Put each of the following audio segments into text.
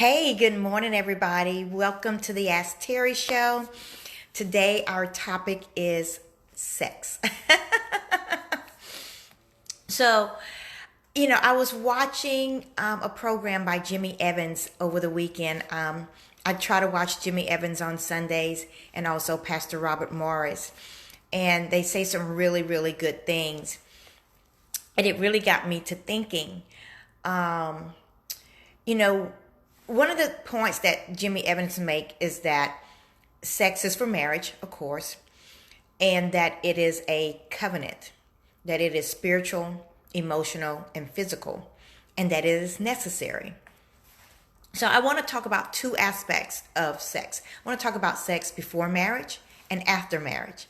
Hey, good morning, everybody. Welcome to the ASKTERRY show. Today, our topic is sex. So, I was watching a program by Jimmy Evans over the weekend. I try to watch Jimmy Evans on Sundays and also Pastor Robert Morris. And they say some really, really good things. And it really got me to thinking. Um, you know, One of the points that Jimmy Evans make is that sex is for marriage, of course, and that it is a covenant, that it is spiritual, emotional, and physical, and that it is necessary. So I want to talk about two aspects of sex. I want to talk about sex before marriage and after marriage.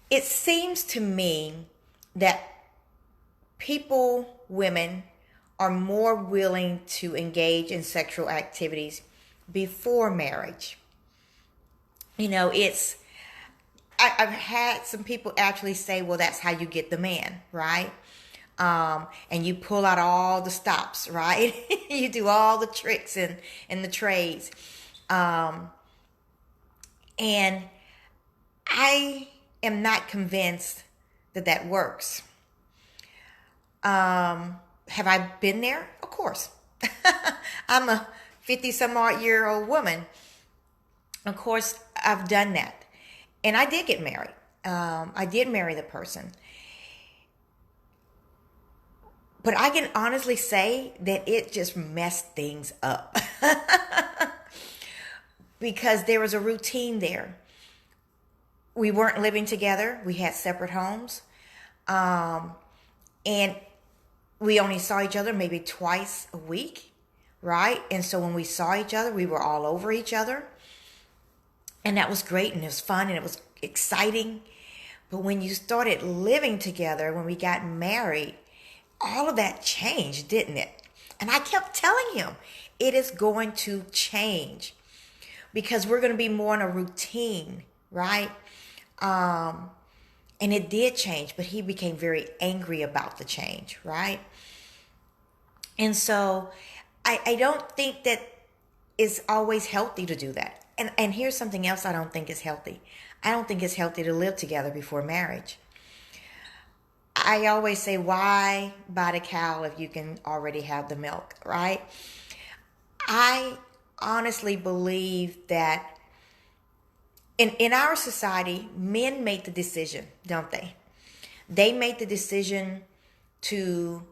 It seems to me that women, are more willing to engage in sexual activities before marriage. I've had some people actually say, well, that's how you get the man, right? And you pull out all the stops, right? You do all the tricks and the trades. And I am not convinced that that works. Have I been there? Of course. I'm a 50-some-odd-year-old woman. Of course, I've done that. And I did get married. I did marry the person. But I can honestly say that it just messed things up. Because there was a routine there. We weren't living together. We had separate homes. And we only saw each other maybe twice a week, right? And so when we saw each other, we were all over each other. And that was great, and it was fun, and it was exciting. But when you started living together, when we got married, all of that changed, didn't it? And I kept telling him, it is going to change because we're going to be more in a routine, right? And it did change, but he became very angry about the change, right? And so I don't think that it's always healthy to do that. And here's something else I don't think is healthy. I don't think it's healthy to live together before marriage. I always say, why buy the cow if you can already have the milk, right? I honestly believe that in our society, men make the decision, don't they? They make the decision to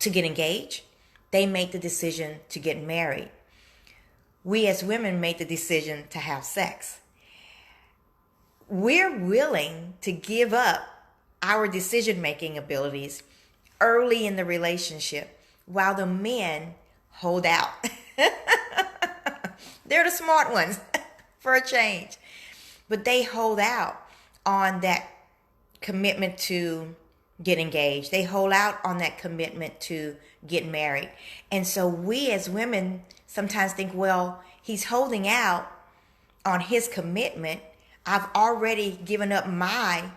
get engaged. They make the decision to get married. We as women make the decision to have sex. We're willing to give up our decision-making abilities early in the relationship while the men hold out. They're the smart ones for a change. But they hold out on that commitment to get engaged. They hold out on that commitment to get married. And so we as women sometimes think, well, he's holding out on his commitment. I've already given up my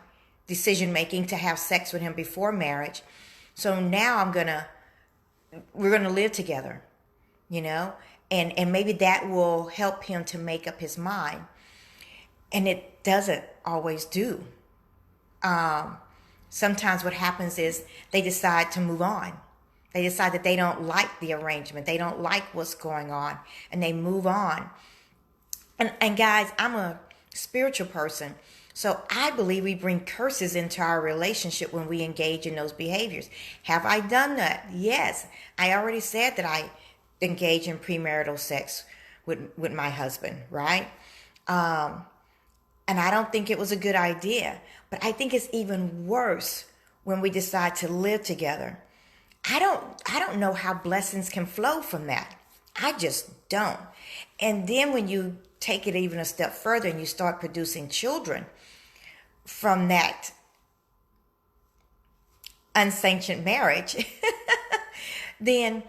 decision making to have sex with him before marriage. So now we're going to live together, and maybe that will help him to make up his mind. And it doesn't always do. Sometimes what happens is they decide to move on. They decide that they don't like the arrangement. They don't like what's going on. And they move on. And guys, I'm a spiritual person. So I believe we bring curses into our relationship when we engage in those behaviors. Have I done that? Yes. I already said that I engage in premarital sex with my husband, right? And I don't think it was a good idea. But I think it's even worse when we decide to live together. I don't know how blessings can flow from that. I just don't. And then when you take it even a step further and you start producing children from that unsanctioned marriage, then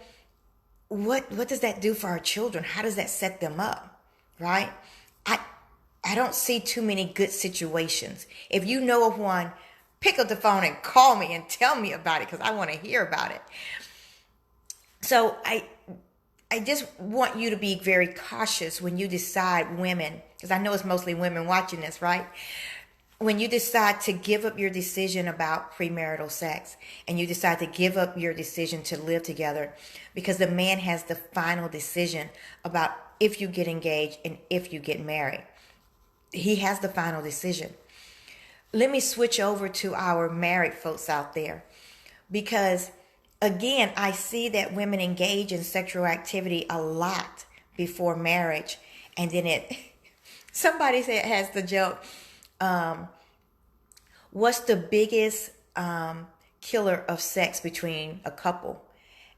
what does that do for our children? How does that set them up, right? I don't see too many good situations. If you know of one, pick up the phone and call me and tell me about it because I want to hear about it. so I just want you to be very cautious when you decide, women, because I know it's mostly women watching this, right? When you decide to give up your decision about premarital sex, and you decide to give up your decision to live together, because the man has the final decision about if you get engaged and if you get married. He has the final decision. Let me switch over to our married folks out there, because again, I see that women engage in sexual activity a lot before marriage, and then somebody said, has the joke, what's the biggest killer of sex between a couple?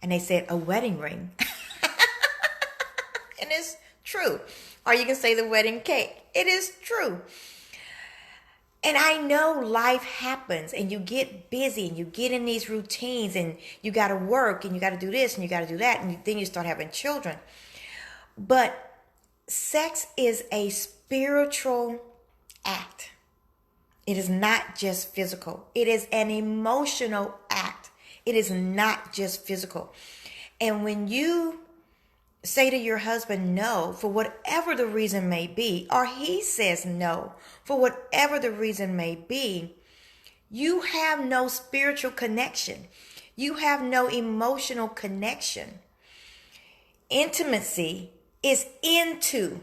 And they said, a wedding ring. And it's true. Or you can say the wedding cake. It is true. And I know life happens, and you get busy, and you get in these routines, and you got to work, and you got to do this, and you got to do that, and then you start having children. But sex is a spiritual act. It is not just physical. It is an emotional act. It is not just physical. And when you say to your husband no, for whatever the reason may be, or he says no, for whatever the reason may be, you have no spiritual connection. You have no emotional connection. Intimacy is into.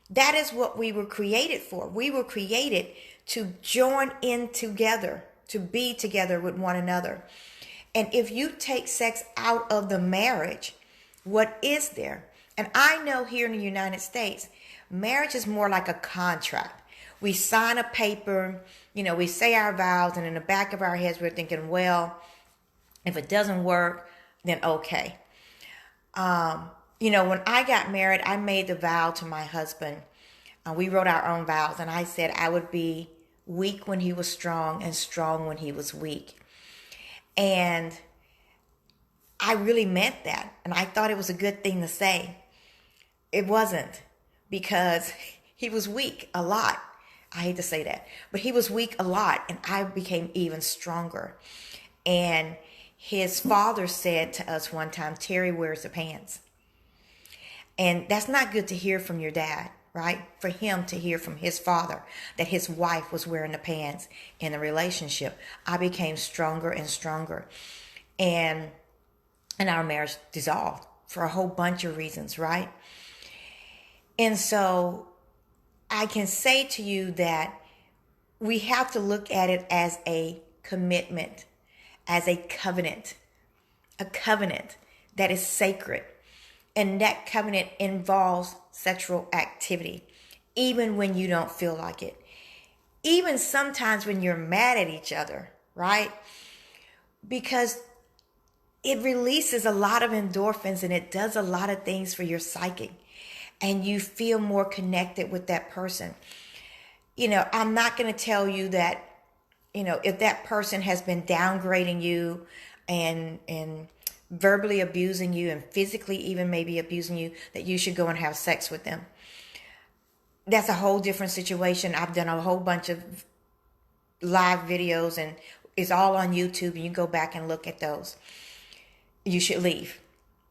That is what we were created for. We were created to join in together, to be together with one another. And if you take sex out of the marriage, what is there? And I know here in the United States, marriage is more like a contract. We sign a paper, we say our vows, and in the back of our heads, we're thinking, well, if it doesn't work, then okay. When I got married, I made the vow to my husband. We wrote our own vows, and I said I would be weak when he was strong and strong when he was weak. And I really meant that, and I thought it was a good thing to say. It wasn't, because he was weak a lot. I hate to say that, but he was weak a lot, and I became even stronger. And his father said to us one time, Terry wears the pants. And that's not good to hear from your dad, right? For him to hear from his father that his wife was wearing the pants in the relationship. I became stronger and stronger. And our marriage dissolved for a whole bunch of reasons, right? And so I can say to you that we have to look at it as a commitment, as a covenant that is sacred. And that covenant involves sexual activity, even when you don't feel like it. Even sometimes when you're mad at each other, right? Because it releases a lot of endorphins, and it does a lot of things for your psyche. And you feel more connected with that person. I'm not going to tell you that, if that person has been downgrading you and verbally abusing you and physically even maybe abusing you, that you should go and have sex with them. That's a whole different situation. I've done a whole bunch of live videos, and it's all on YouTube, and you go back and look at those. You should leave.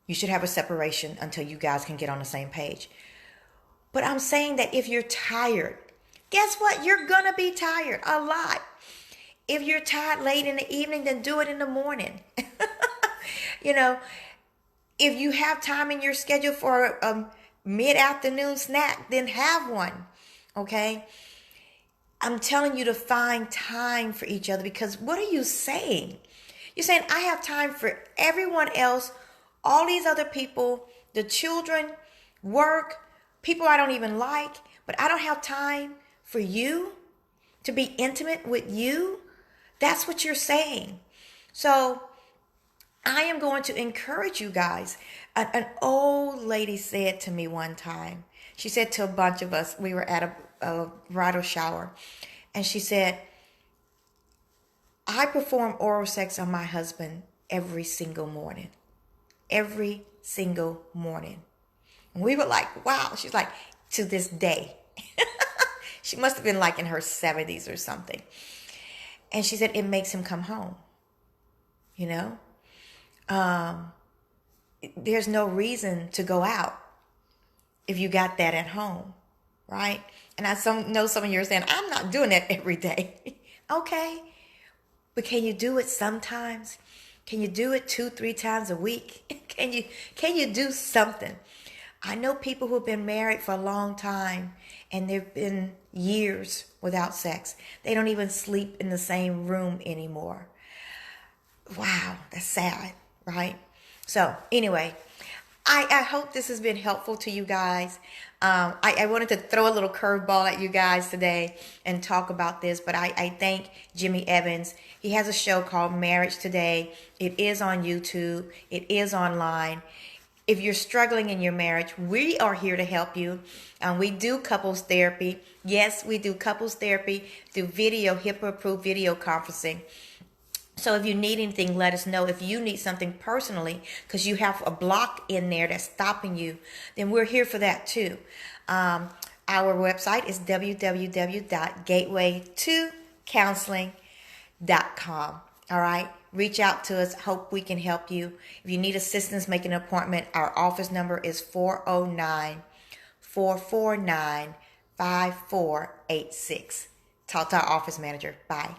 You should have a separation until you guys can get on the same page. But I'm saying that if you're tired, guess what? You're going to be tired a lot. If you're tired late in the evening, then do it in the morning. If you have time in your schedule for a mid-afternoon snack, then have one, okay? I'm telling you to find time for each other, because what are you saying? You're saying, I have time for everyone else, all these other people, the children, work, people I don't even like, but I don't have time for you to be intimate with you. That's what you're saying. So I am going to encourage you guys. An old lady said to me one time, she said to a bunch of us, we were at a bridal shower, and she said, I perform oral sex on my husband every single morning. Every single morning. And we were like, wow. She's like, to this day. She must have been like in her 70s or something. And she said, it makes him come home. there's no reason to go out if you got that at home, right? And know some of you are saying, I'm not doing that every day. Okay, but can you do it sometimes? Can you do it 2-3 times a week? Can you do something? I know people who've been married for a long time and they've been years without sex. They don't even sleep in the same room anymore. Wow, that's sad, right? So anyway, I hope this has been helpful to you guys. I wanted to throw a little curveball at you guys today and talk about this, but I thank Jimmy Evans. He has a show called Marriage Today. It is on YouTube. It is online. If you're struggling in your marriage, we are here to help you. We do couples therapy. Yes, we do couples therapy through video, HIPAA-approved video conferencing. So if you need anything, let us know. If you need something personally, because you have a block in there that's stopping you, then we're here for that too. Our website is www.gateway2counseling.com. All right. Reach out to us. Hope we can help you. If you need assistance making an appointment, our office number is 409-449-5486. Talk to our office manager. Bye.